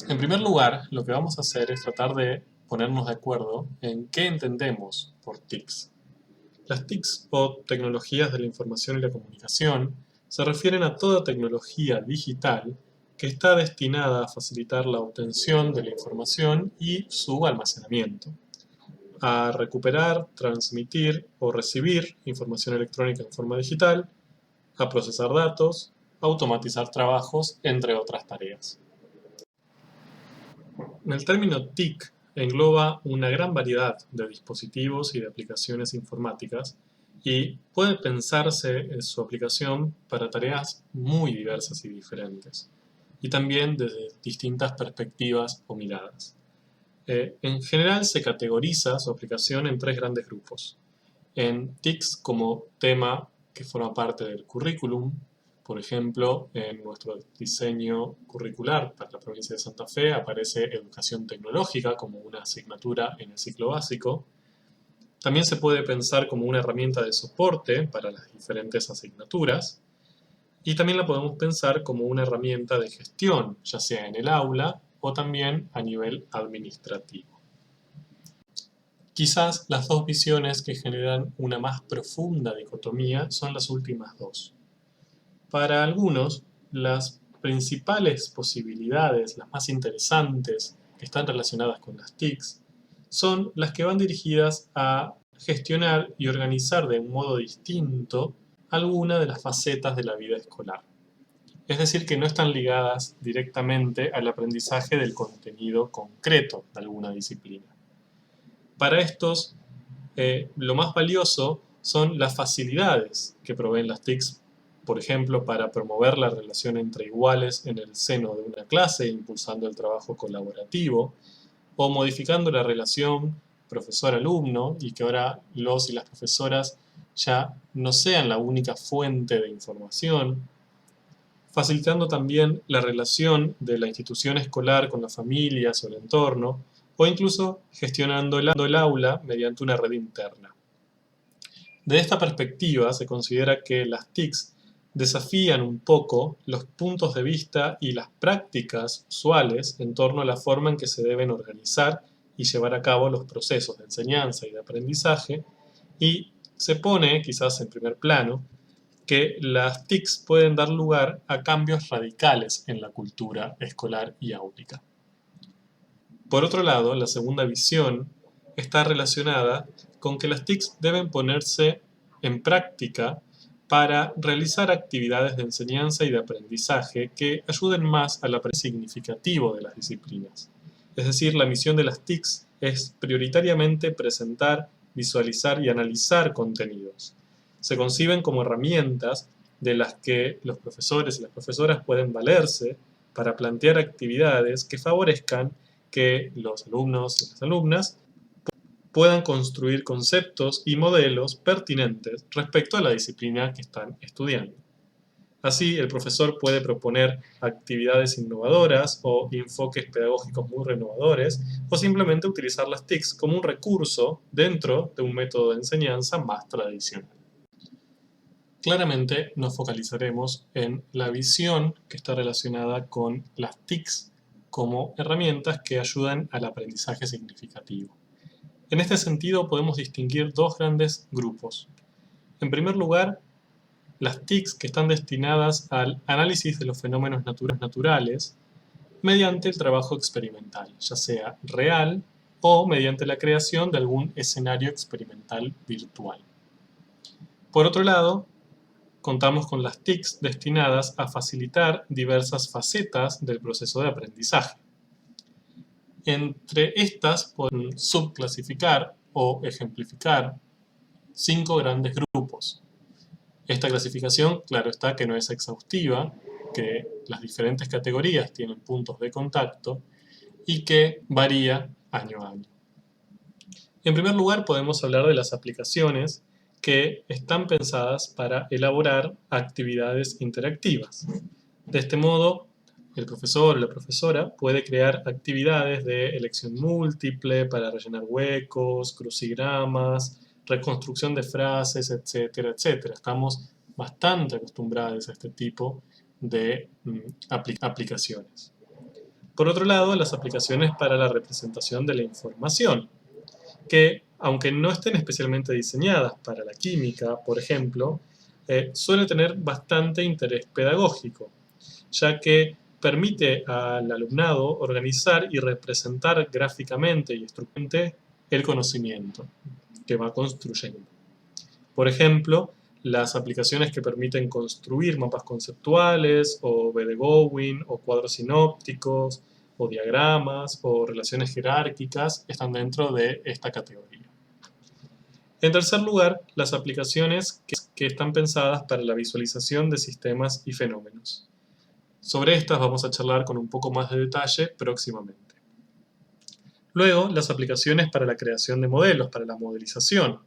En primer lugar, lo que vamos a hacer es tratar de ponernos de acuerdo en qué entendemos por TICs. Las TICs, o tecnologías de la información y la comunicación, se refieren a toda tecnología digital que está destinada a facilitar la obtención de la información y su almacenamiento, a recuperar, transmitir o recibir información electrónica en forma digital, a procesar datos, automatizar trabajos, entre otras tareas. El término TIC engloba una gran variedad de dispositivos y de aplicaciones informáticas y puede pensarse en su aplicación para tareas muy diversas y diferentes, y también desde distintas perspectivas o miradas. En general se categoriza su aplicación en tres grandes grupos. En TICs como tema que forma parte del currículum. Por ejemplo, en nuestro diseño curricular para la provincia de Santa Fe aparece educación tecnológica como una asignatura en el ciclo básico. También se puede pensar como una herramienta de soporte para las diferentes asignaturas. Y también la podemos pensar como una herramienta de gestión, ya sea en el aula o también a nivel administrativo. Quizás las dos visiones que generan una más profunda dicotomía son las últimas dos. Para algunos, las principales posibilidades, las más interesantes, que están relacionadas con las TICs, son las que van dirigidas a gestionar y organizar de un modo distinto alguna de las facetas de la vida escolar. Es decir, que no están ligadas directamente al aprendizaje del contenido concreto de alguna disciplina. Para estos, lo más valioso son las facilidades que proveen las TICs, por ejemplo, para promover la relación entre iguales en el seno de una clase, impulsando el trabajo colaborativo, o modificando la relación profesor-alumno y que ahora los y las profesoras ya no sean la única fuente de información, facilitando también la relación de la institución escolar con las familias o el entorno, o incluso gestionando el aula mediante una red interna. De esta perspectiva se considera que las TICs desafían un poco los puntos de vista y las prácticas usuales en torno a la forma en que se deben organizar y llevar a cabo los procesos de enseñanza y de aprendizaje, y se pone, quizás en primer plano, que las TICs pueden dar lugar a cambios radicales en la cultura escolar y áulica. Por otro lado, la segunda visión está relacionada con que las TICs deben ponerse en práctica para realizar actividades de enseñanza y de aprendizaje que ayuden más al aprendizaje significativo de las disciplinas. Es decir, la misión de las TICs es prioritariamente presentar, visualizar y analizar contenidos. Se conciben como herramientas de las que los profesores y las profesoras pueden valerse para plantear actividades que favorezcan que los alumnos y las alumnas puedan construir conceptos y modelos pertinentes respecto a la disciplina que están estudiando. Así, el profesor puede proponer actividades innovadoras o enfoques pedagógicos muy renovadores, o simplemente utilizar las TICs como un recurso dentro de un método de enseñanza más tradicional. Claramente nos focalizaremos en la visión que está relacionada con las TICs como herramientas que ayudan al aprendizaje significativo. En este sentido podemos distinguir dos grandes grupos. En primer lugar, las TICs que están destinadas al análisis de los fenómenos naturales mediante el trabajo experimental, ya sea real o mediante la creación de algún escenario experimental virtual. Por otro lado, contamos con las TICs destinadas a facilitar diversas facetas del proceso de aprendizaje. Entre estas pueden subclasificar o ejemplificar 5 grandes grupos. Esta clasificación, claro está que no es exhaustiva, que las diferentes categorías tienen puntos de contacto y que varía año a año. En primer lugar, podemos hablar de las aplicaciones que están pensadas para elaborar actividades interactivas. De este modo, el profesor o la profesora puede crear actividades de elección múltiple para rellenar huecos, crucigramas, reconstrucción de frases, etcétera, etcétera. Estamos bastante acostumbrados a este tipo de aplicaciones. Por otro lado, las aplicaciones para la representación de la información, que aunque no estén especialmente diseñadas para la química, por ejemplo, suelen tener bastante interés pedagógico, ya que permite al alumnado organizar y representar gráficamente y estructuralmente el conocimiento que va construyendo. Por ejemplo, las aplicaciones que permiten construir mapas conceptuales, o BDGOWIN, o cuadros sinópticos, o diagramas, o relaciones jerárquicas, están dentro de esta categoría. En tercer lugar, las aplicaciones que están pensadas para la visualización de sistemas y fenómenos. Sobre estas vamos a charlar con un poco más de detalle próximamente. Luego, las aplicaciones para la creación de modelos, para la modelización.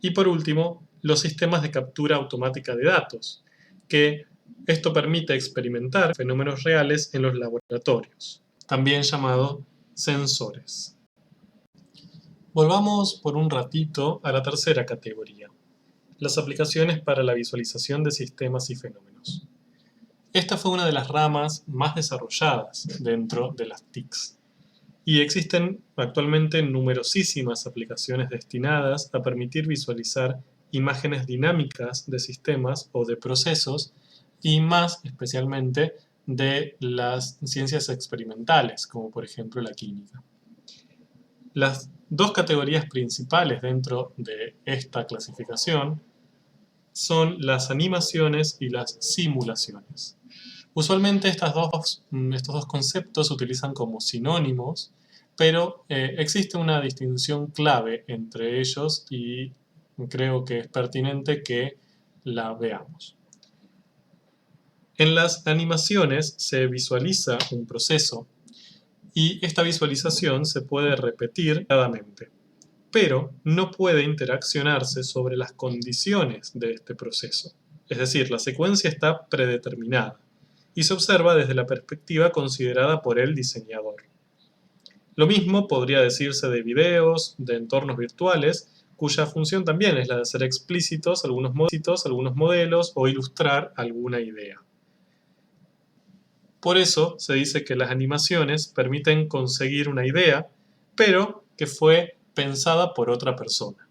Y por último, los sistemas de captura automática de datos, que esto permite experimentar fenómenos reales en los laboratorios, también llamados sensores. Volvamos por un ratito a la tercera categoría, las aplicaciones para la visualización de sistemas y fenómenos. Esta fue una de las ramas más desarrolladas dentro de las TICs. Y existen actualmente numerosísimas aplicaciones destinadas a permitir visualizar imágenes dinámicas de sistemas o de procesos, y más especialmente de las ciencias experimentales, como por ejemplo la química. Las dos categorías principales dentro de esta clasificación son las animaciones y las simulaciones. Usualmente estos dos conceptos se utilizan como sinónimos, pero existe una distinción clave entre ellos y creo que es pertinente que la veamos. En las animaciones se visualiza un proceso y esta visualización se puede repetir claramente, pero no puede interaccionarse sobre las condiciones de este proceso. Es decir, la secuencia está predeterminada y se observa desde la perspectiva considerada por el diseñador. Lo mismo podría decirse de videos, de entornos virtuales, cuya función también es la de hacer explícitos algunos modelos o ilustrar alguna idea. Por eso se dice que las animaciones permiten conseguir una idea, pero que fue pensada por otra persona.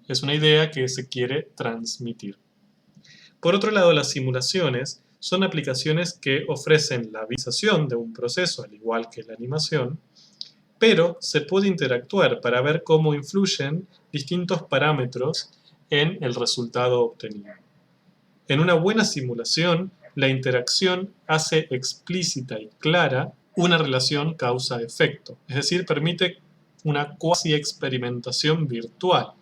Es una idea que se quiere transmitir. Por otro lado, las simulaciones son aplicaciones que ofrecen la visualización de un proceso, al igual que la animación, pero se puede interactuar para ver cómo influyen distintos parámetros en el resultado obtenido. En una buena simulación, la interacción hace explícita y clara una relación causa-efecto, es decir, permite una cuasi-experimentación virtual.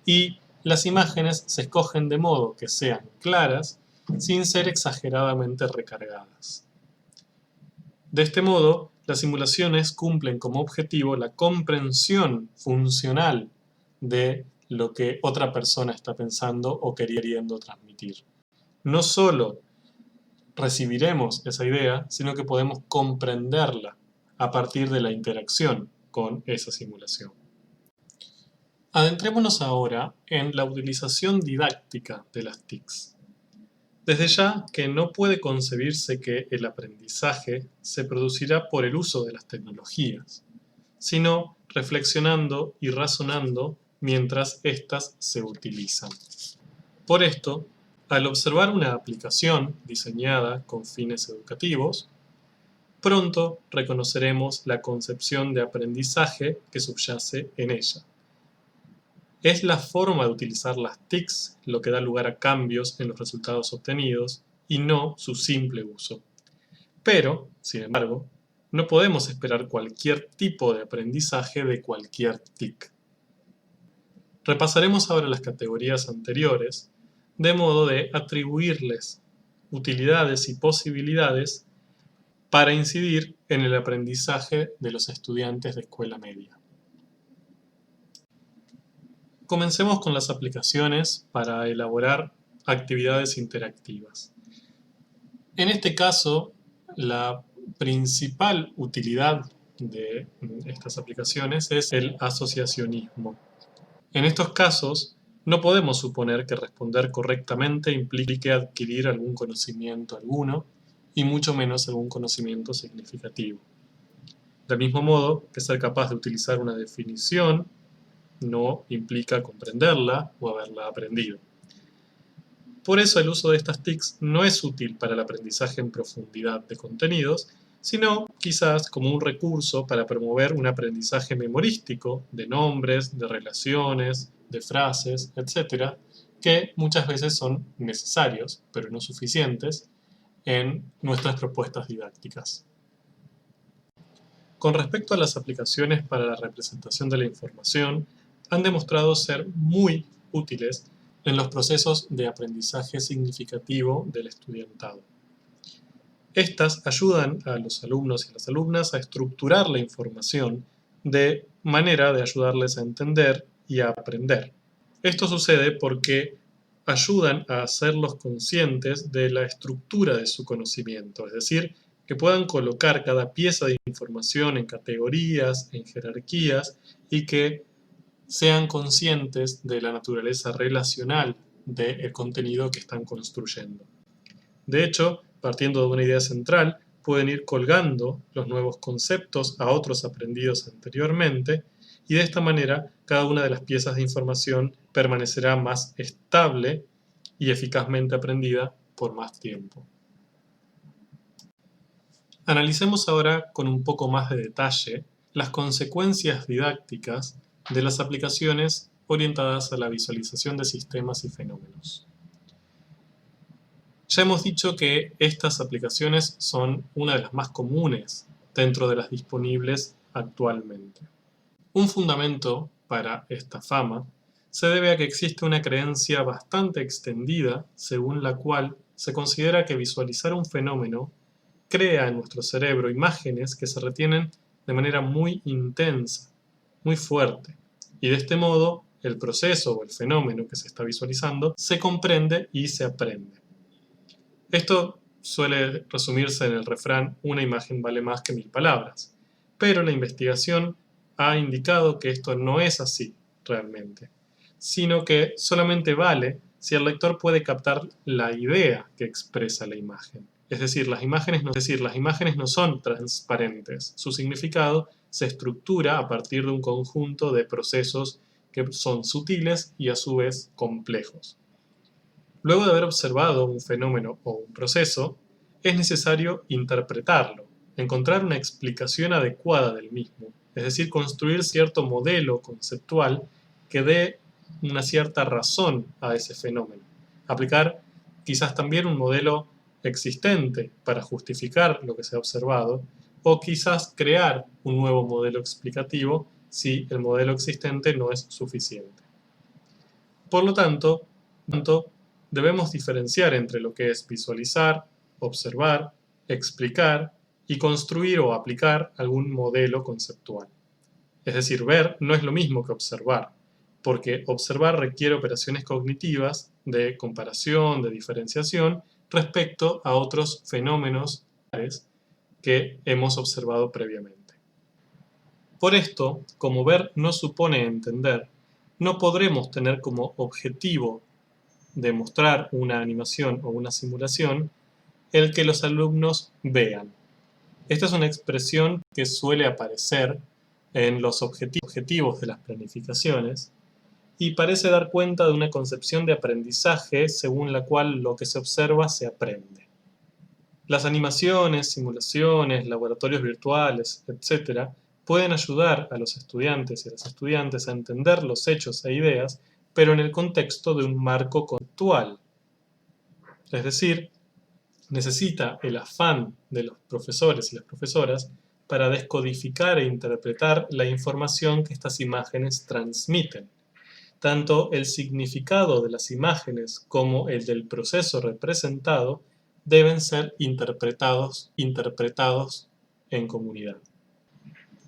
Y las imágenes se escogen de modo que sean claras, sin ser exageradamente recargadas. De este modo, las simulaciones cumplen como objetivo la comprensión funcional de lo que otra persona está pensando o queriendo transmitir. No solo recibiremos esa idea, sino que podemos comprenderla a partir de la interacción con esa simulación. Adentrémonos ahora en la utilización didáctica de las TICs. Desde ya que no puede concebirse que el aprendizaje se producirá por el uso de las tecnologías, sino reflexionando y razonando mientras éstas se utilizan. Por esto, al observar una aplicación diseñada con fines educativos, pronto reconoceremos la concepción de aprendizaje que subyace en ella. Es la forma de utilizar las TICs lo que da lugar a cambios en los resultados obtenidos y no su simple uso. Pero, sin embargo, no podemos esperar cualquier tipo de aprendizaje de cualquier TIC. Repasaremos ahora las categorías anteriores, de modo de atribuirles utilidades y posibilidades para incidir en el aprendizaje de los estudiantes de escuela media. Comencemos con las aplicaciones para elaborar actividades interactivas. En este caso, la principal utilidad de estas aplicaciones es el asociacionismo. En estos casos, no podemos suponer que responder correctamente implique adquirir algún conocimiento alguno, y mucho menos algún conocimiento significativo. Del mismo modo que ser capaz de utilizar una definición no implica comprenderla o haberla aprendido. Por eso el uso de estas TICs no es útil para el aprendizaje en profundidad de contenidos, sino quizás como un recurso para promover un aprendizaje memorístico de nombres, de relaciones, de frases, etc., que muchas veces son necesarios, pero no suficientes, en nuestras propuestas didácticas. Con respecto a las aplicaciones para la representación de la información, han demostrado ser muy útiles en los procesos de aprendizaje significativo del estudiantado. Estas ayudan a los alumnos y las alumnas a estructurar la información de manera de ayudarles a entender y a aprender. Esto sucede porque ayudan a hacerlos conscientes de la estructura de su conocimiento, es decir, que puedan colocar cada pieza de información en categorías, en jerarquías, y que sean conscientes de la naturaleza relacional del contenido que están construyendo. De hecho, partiendo de una idea central, pueden ir colgando los nuevos conceptos a otros aprendidos anteriormente, y de esta manera cada una de las piezas de información permanecerá más estable y eficazmente aprendida por más tiempo. Analicemos ahora con un poco más de detalle las consecuencias didácticas de las aplicaciones orientadas a la visualización de sistemas y fenómenos. Ya hemos dicho que estas aplicaciones son una de las más comunes dentro de las disponibles actualmente. Un fundamento para esta fama se debe a que existe una creencia bastante extendida según la cual se considera que visualizar un fenómeno crea en nuestro cerebro imágenes que se retienen de manera muy intensa, muy fuerte, y de este modo el proceso o el fenómeno que se está visualizando se comprende y se aprende. Esto suele resumirse en el refrán "una imagen vale más que 1000 palabras", pero la investigación ha indicado que esto no es así realmente, sino que solamente vale si el lector puede captar la idea que expresa la imagen. Es decir, las imágenes no son transparentes. Su significado se estructura a partir de un conjunto de procesos que son sutiles y a su vez complejos. Luego de haber observado un fenómeno o un proceso, es necesario interpretarlo, encontrar una explicación adecuada del mismo, es decir, construir cierto modelo conceptual que dé una cierta razón a ese fenómeno. Aplicar quizás también un modelo existente para justificar lo que se ha observado, o quizás crear un nuevo modelo explicativo si el modelo existente no es suficiente. Por lo tanto, debemos diferenciar entre lo que es visualizar, observar, explicar y construir o aplicar algún modelo conceptual. Es decir, ver no es lo mismo que observar, porque observar requiere operaciones cognitivas de comparación, de diferenciación, respecto a otros fenómenos que hemos observado previamente. Por esto, como ver no supone entender, no podremos tener como objetivo de mostrar una animación o una simulación el que los alumnos vean. Esta es una expresión que suele aparecer en los objetivos de las planificaciones y parece dar cuenta de una concepción de aprendizaje según la cual lo que se observa se aprende. Las animaciones, simulaciones, laboratorios virtuales, etc., pueden ayudar a los estudiantes y a las estudiantes a entender los hechos e ideas, pero en el contexto de un marco conceptual. Es decir, necesita el afán de los profesores y las profesoras para descodificar e interpretar la información que estas imágenes transmiten. Tanto el significado de las imágenes como el del proceso representado deben ser interpretados en comunidad.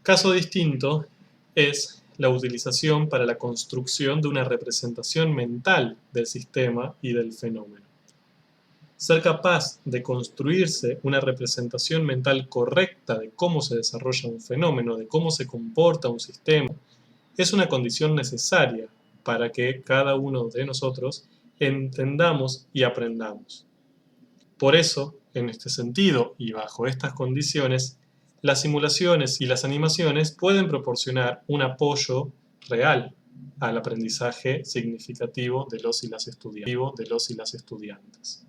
Caso distinto es la utilización para la construcción de una representación mental del sistema y del fenómeno. Ser capaz de construirse una representación mental correcta de cómo se desarrolla un fenómeno, de cómo se comporta un sistema, es una condición necesaria para que cada uno de nosotros entendamos y aprendamos. Por eso En este sentido, y bajo estas condiciones, las simulaciones y las animaciones pueden proporcionar un apoyo real al aprendizaje significativo de los y las estudiantes.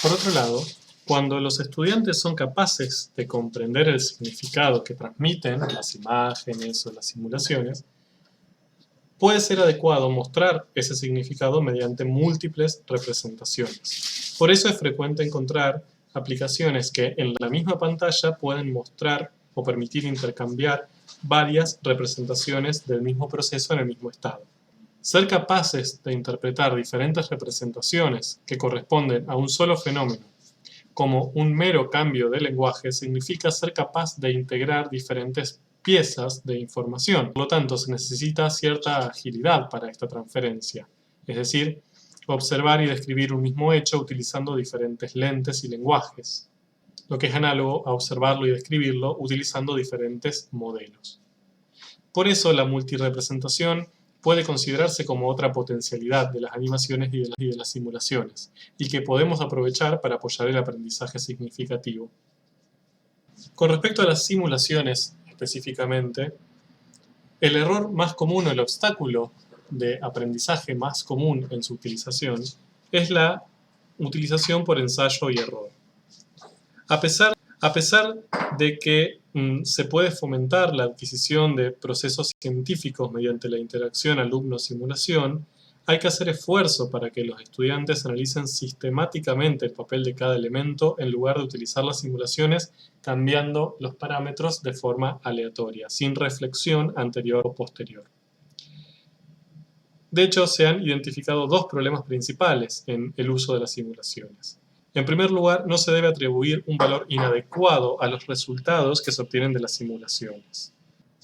Por otro lado, cuando los estudiantes son capaces de comprender el significado que transmiten las imágenes o las simulaciones, puede ser adecuado mostrar ese significado mediante múltiples representaciones. Por eso es frecuente encontrar aplicaciones que en la misma pantalla pueden mostrar o permitir intercambiar varias representaciones del mismo proceso en el mismo estado. Ser capaces de interpretar diferentes representaciones que corresponden a un solo fenómeno como un mero cambio de lenguaje significa ser capaz de integrar diferentes piezas de información. Por lo tanto, se necesita cierta agilidad para esta transferencia, es decir, observar y describir un mismo hecho utilizando diferentes lentes y lenguajes, lo que es análogo a observarlo y describirlo utilizando diferentes modelos. Por eso, la multirepresentación puede considerarse como otra potencialidad de las animaciones y de las simulaciones, y que podemos aprovechar para apoyar el aprendizaje significativo. Con respecto a las simulaciones específicamente, el error más común o el obstáculo de aprendizaje más común en su utilización es la utilización por ensayo y error. A pesar de que se puede fomentar la adquisición de procesos científicos mediante la interacción alumno-simulación, hay que hacer esfuerzo para que los estudiantes analicen sistemáticamente el papel de cada elemento en lugar de utilizar las simulaciones cambiando los parámetros de forma aleatoria, sin reflexión anterior o posterior. De hecho, se han identificado dos problemas principales en el uso de las simulaciones. En primer lugar, no se debe atribuir un valor inadecuado a los resultados que se obtienen de las simulaciones.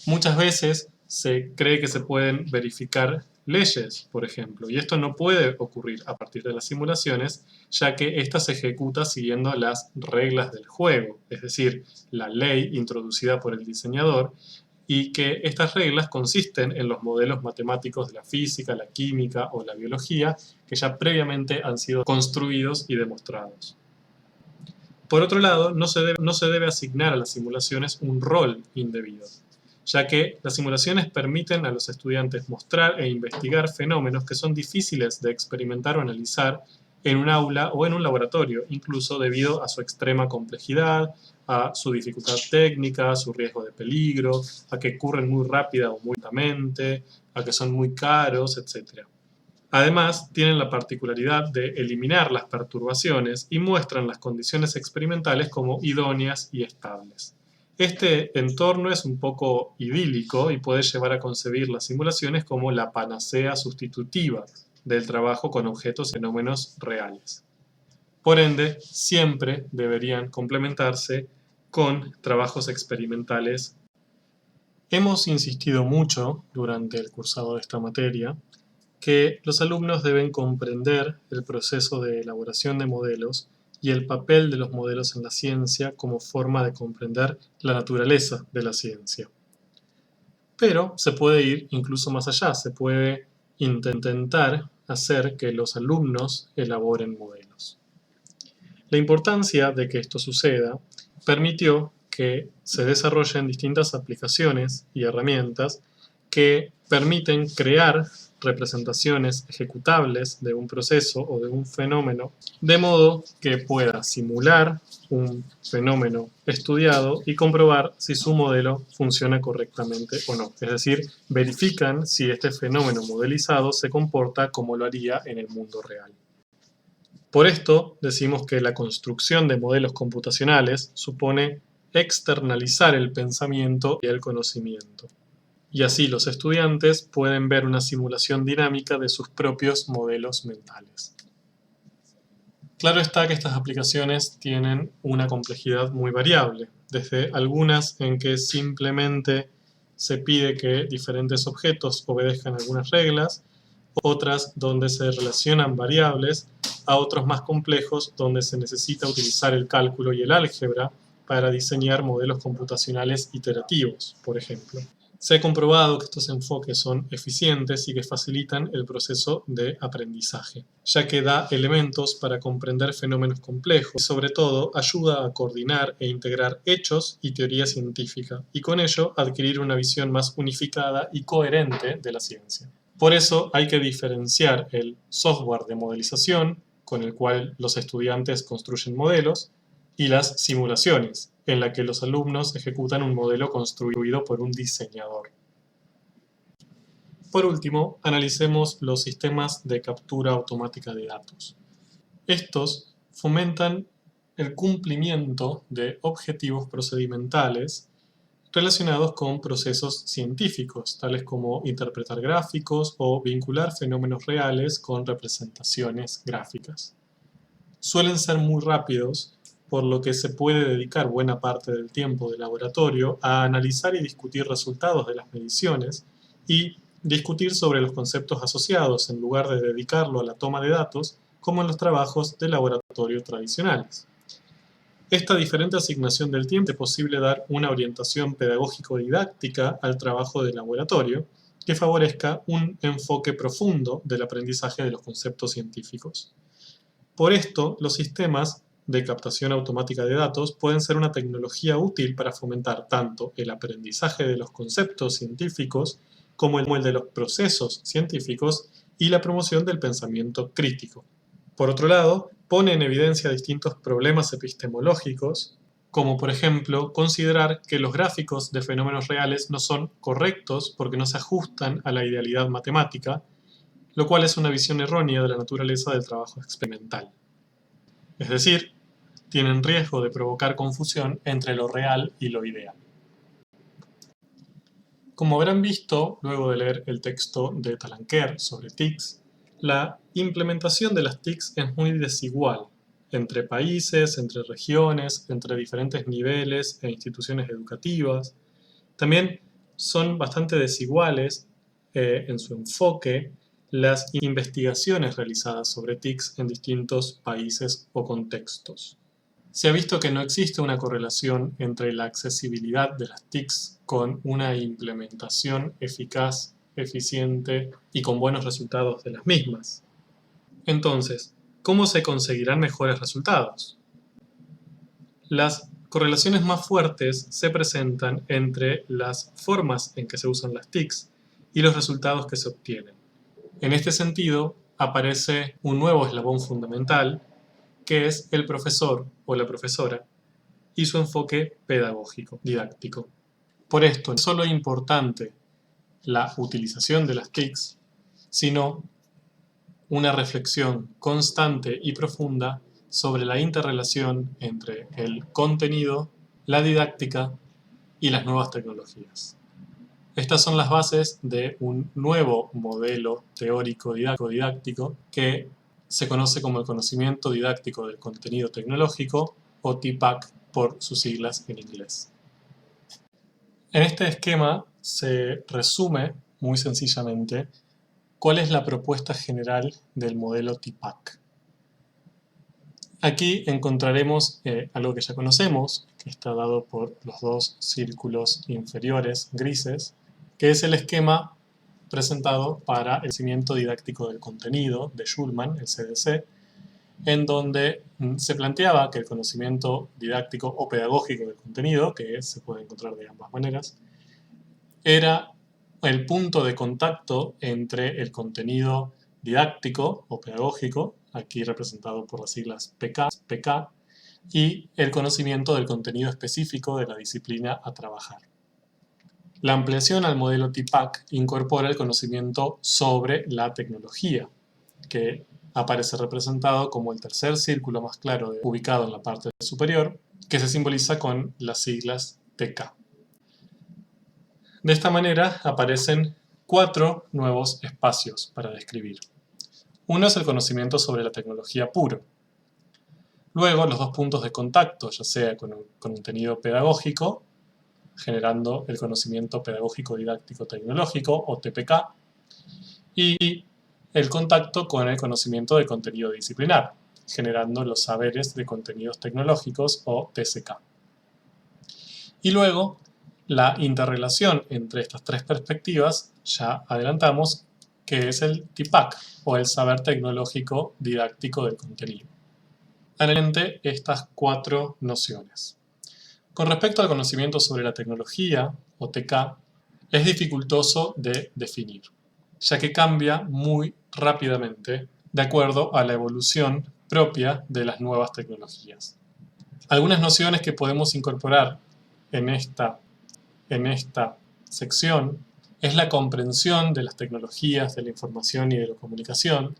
Muchas veces se cree que se pueden verificar leyes, por ejemplo, y esto no puede ocurrir a partir de las simulaciones, ya que ésta se ejecuta siguiendo las reglas del juego, es decir, la ley introducida por el diseñador, y que estas reglas consisten en los modelos matemáticos de la física, la química o la biología que ya previamente han sido construidos y demostrados. Por otro lado, no se debe asignar a las simulaciones un rol indebido, ya que las simulaciones permiten a los estudiantes mostrar e investigar fenómenos que son difíciles de experimentar o analizar en un aula o en un laboratorio, incluso debido a su extrema complejidad, a su dificultad técnica, a su riesgo de peligro, a que ocurren muy rápida o muy lentamente, a que son muy caros, etc. Además, tienen la particularidad de eliminar las perturbaciones y muestran las condiciones experimentales como idóneas y estables. Este entorno es un poco idílico y puede llevar a concebir las simulaciones como la panacea sustitutiva del trabajo con objetos y fenómenos reales. Por ende, siempre deberían complementarse con trabajos experimentales. Hemos insistido mucho durante el cursado de esta materia que los alumnos deben comprender el proceso de elaboración de modelos y el papel de los modelos en la ciencia como forma de comprender la naturaleza de la ciencia. Pero se puede ir incluso más allá, se puede intentar hacer que los alumnos elaboren modelos. La importancia de que esto suceda permitió que se desarrollen distintas aplicaciones y herramientas que permiten crear representaciones ejecutables de un proceso o de un fenómeno, de modo que pueda simular un fenómeno estudiado y comprobar si su modelo funciona correctamente o no. Es decir, verifican si este fenómeno modelizado se comporta como lo haría en el mundo real. Por esto decimos que la construcción de modelos computacionales supone externalizar el pensamiento y el conocimiento. Y así los estudiantes pueden ver una simulación dinámica de sus propios modelos mentales. Claro está que estas aplicaciones tienen una complejidad muy variable, desde algunas en que simplemente se pide que diferentes objetos obedezcan algunas reglas, otras donde se relacionan variables, a otros más complejos donde se necesita utilizar el cálculo y el álgebra para diseñar modelos computacionales iterativos, por ejemplo. Se ha comprobado que estos enfoques son eficientes y que facilitan el proceso de aprendizaje, ya que da elementos para comprender fenómenos complejos y sobre todo ayuda a coordinar e integrar hechos y teoría científica y con ello adquirir una visión más unificada y coherente de la ciencia. Por eso hay que diferenciar el software de modelización, con el cual los estudiantes construyen modelos, y las simulaciones, en la que los alumnos ejecutan un modelo construido por un diseñador. Por último, analicemos los sistemas de captura automática de datos. Estos fomentan el cumplimiento de objetivos procedimentales relacionados con procesos científicos, tales como interpretar gráficos o vincular fenómenos reales con representaciones gráficas. Suelen ser muy rápidos, por lo que se puede dedicar buena parte del tiempo de laboratorio a analizar y discutir resultados de las mediciones y discutir sobre los conceptos asociados en lugar de dedicarlo a la toma de datos como en los trabajos de laboratorio tradicionales. Esta diferente asignación del tiempo es posible dar una orientación pedagógico-didáctica al trabajo de laboratorio que favorezca un enfoque profundo del aprendizaje de los conceptos científicos. Por esto, los sistemas de captación automática de datos pueden ser una tecnología útil para fomentar tanto el aprendizaje de los conceptos científicos como el de los procesos científicos y la promoción del pensamiento crítico. Por otro lado, pone en evidencia distintos problemas epistemológicos, como por ejemplo considerar que los gráficos de fenómenos reales no son correctos porque no se ajustan a la idealidad matemática, lo cual es una visión errónea de la naturaleza del trabajo experimental. Es decir, tienen riesgo de provocar confusión entre lo real y lo ideal. Como habrán visto, luego de leer el texto de Talanquer sobre TICs, la implementación de las TICs es muy desigual entre países, entre regiones, entre diferentes niveles e instituciones educativas. También son bastante desiguales en su enfoque las investigaciones realizadas sobre TICs en distintos países o contextos. Se ha visto que no existe una correlación entre la accesibilidad de las TICs con una implementación eficaz, eficiente y con buenos resultados de las mismas. Entonces, ¿cómo se conseguirán mejores resultados? Las correlaciones más fuertes se presentan entre las formas en que se usan las TICs y los resultados que se obtienen. En este sentido, aparece un nuevo eslabón fundamental, que es el profesor o la profesora y su enfoque pedagógico, didáctico. Por esto, no es solo importante la utilización de las TICs, sino una reflexión constante y profunda sobre la interrelación entre el contenido, la didáctica y las nuevas tecnologías. Estas son las bases de un nuevo modelo teórico didáctico que se conoce como el conocimiento didáctico del contenido tecnológico, o TIPAC por sus siglas en inglés. En este esquema se resume muy sencillamente cuál es la propuesta general del modelo TIPAC. Aquí encontraremos algo que ya conocemos, que está dado por los dos círculos inferiores grises, que es el esquema presentado para el conocimiento didáctico del contenido de Schulman, el CDC, en donde se planteaba que el conocimiento didáctico o pedagógico del contenido, que se puede encontrar de ambas maneras, era el punto de contacto entre el contenido didáctico o pedagógico, aquí representado por las siglas PK, y el conocimiento del contenido específico de la disciplina a trabajar. La ampliación al modelo TIPAC incorpora el conocimiento sobre la tecnología, que aparece representado como el tercer círculo más claro ubicado en la parte superior, que se simboliza con las siglas TK. De esta manera aparecen 4 nuevos espacios para describir. Uno es el conocimiento sobre la tecnología puro. Luego, los 2 puntos de contacto, ya sea con el contenido pedagógico, generando el conocimiento pedagógico didáctico tecnológico, o TPK, y el contacto con el conocimiento del contenido disciplinar, generando los saberes de contenidos tecnológicos, o TCK. Y luego, la interrelación entre estas tres perspectivas, ya adelantamos, que es el TIPAC, o el saber tecnológico didáctico del contenido. Adelante estas cuatro nociones. Con respecto al conocimiento sobre la tecnología, o TK, es dificultoso de definir, ya que cambia muy rápidamente de acuerdo a la evolución propia de las nuevas tecnologías. Algunas nociones que podemos incorporar en esta sección es la comprensión de las tecnologías de la información y de la comunicación,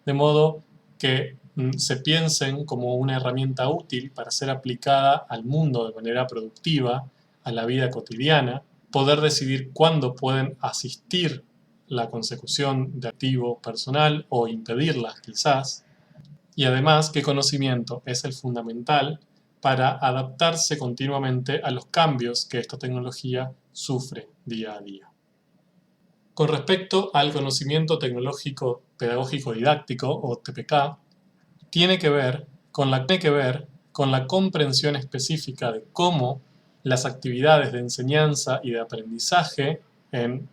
de modo que se piensen como una herramienta útil para ser aplicada al mundo de manera productiva, a la vida cotidiana, poder decidir cuándo pueden asistir la consecución de activo personal o impedirla quizás, y además qué conocimiento es el fundamental para adaptarse continuamente a los cambios que esta tecnología sufre día a día. Con respecto al conocimiento tecnológico pedagógico didáctico, o TPK, tiene que ver con la comprensión específica de cómo las actividades de enseñanza y de aprendizaje en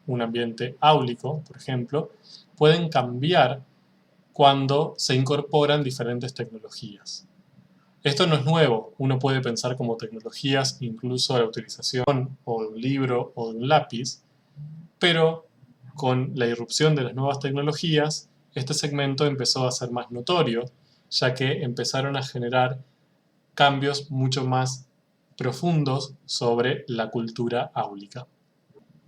un ambiente áulico, por ejemplo, pueden cambiar cuando se incorporan diferentes tecnologías. Esto no es nuevo, uno puede pensar como tecnologías incluso la utilización o de un libro o de un lápiz, pero con la irrupción de las nuevas tecnologías, este segmento empezó a ser más notorio, ya que empezaron a generar cambios mucho más profundos sobre la cultura áulica.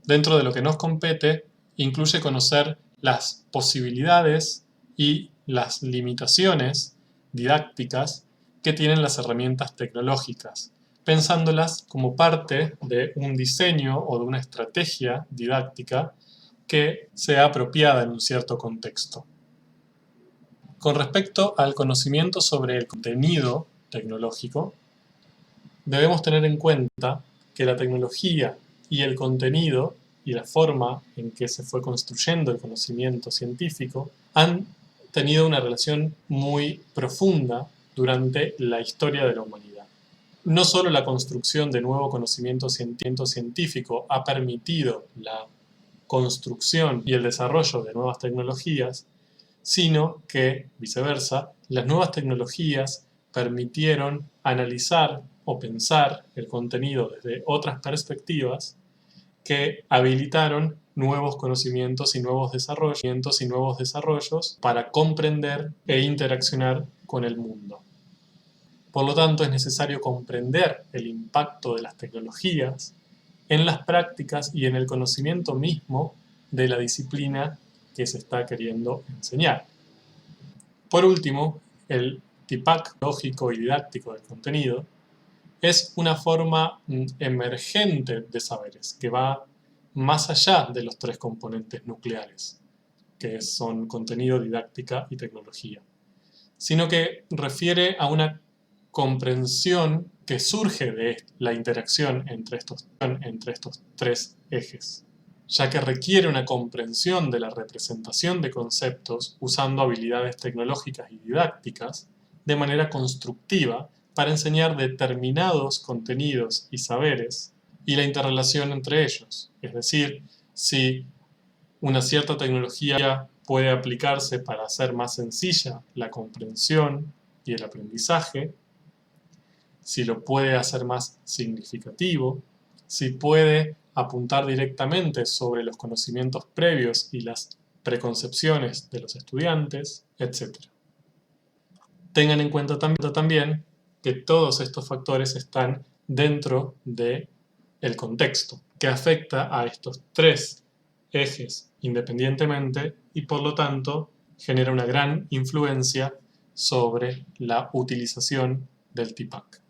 Dentro de lo que nos compete, incluye conocer las posibilidades y las limitaciones didácticas que tienen las herramientas tecnológicas, pensándolas como parte de un diseño o de una estrategia didáctica que sea apropiada en un cierto contexto. Con respecto al conocimiento sobre el contenido tecnológico, debemos tener en cuenta que la tecnología y el contenido y la forma en que se fue construyendo el conocimiento científico han tenido una relación muy profunda durante la historia de la humanidad. No solo la construcción de nuevo conocimiento científico ha permitido la construcción y el desarrollo de nuevas tecnologías, sino que, viceversa, las nuevas tecnologías permitieron analizar o pensar el contenido desde otras perspectivas que habilitaron nuevos conocimientos y nuevos desarrollos para comprender e interaccionar con el mundo. Por lo tanto, es necesario comprender el impacto de las tecnologías en las prácticas y en el conocimiento mismo de la disciplina que se está queriendo enseñar. Por último, el TIPAC lógico y didáctico del contenido es una forma emergente de saberes que va más allá de los tres componentes nucleares, que son contenido, didáctica y tecnología, sino que refiere a una comprensión que surge de la interacción entre estos tres ejes, ya que requiere una comprensión de la representación de conceptos usando habilidades tecnológicas y didácticas de manera constructiva para enseñar determinados contenidos y saberes y la interrelación entre ellos. Es decir, si una cierta tecnología puede aplicarse para hacer más sencilla la comprensión y el aprendizaje, si lo puede hacer más significativo, si puede apuntar directamente sobre los conocimientos previos y las preconcepciones de los estudiantes, etc. Tengan en cuenta también que todos estos factores están dentro del contexto, que afecta a estos tres ejes independientemente y por lo tanto genera una gran influencia sobre la utilización del TIPAC.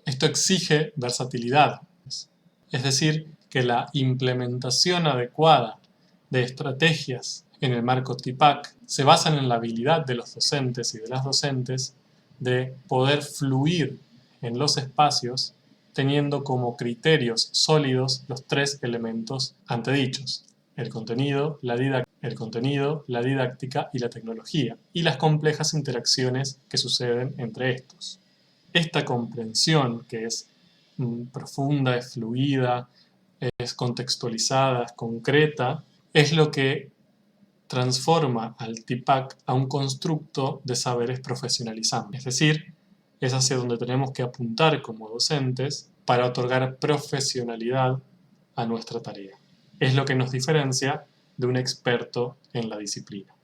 Esto exige versatilidad, es decir, que la implementación adecuada de estrategias en el marco TIPAC se basan en la habilidad de los docentes y de las docentes de poder fluir en los espacios teniendo como criterios sólidos los tres elementos antedichos: el contenido, la didáctica y la tecnología, y las complejas interacciones que suceden entre estos. Esta comprensión, que es profunda, es fluida, es contextualizada, es concreta, es lo que transforma al TIPAC a un constructo de saberes profesionalizantes. Es decir, es hacia donde tenemos que apuntar como docentes para otorgar profesionalidad a nuestra tarea. Es lo que nos diferencia de un experto en la disciplina.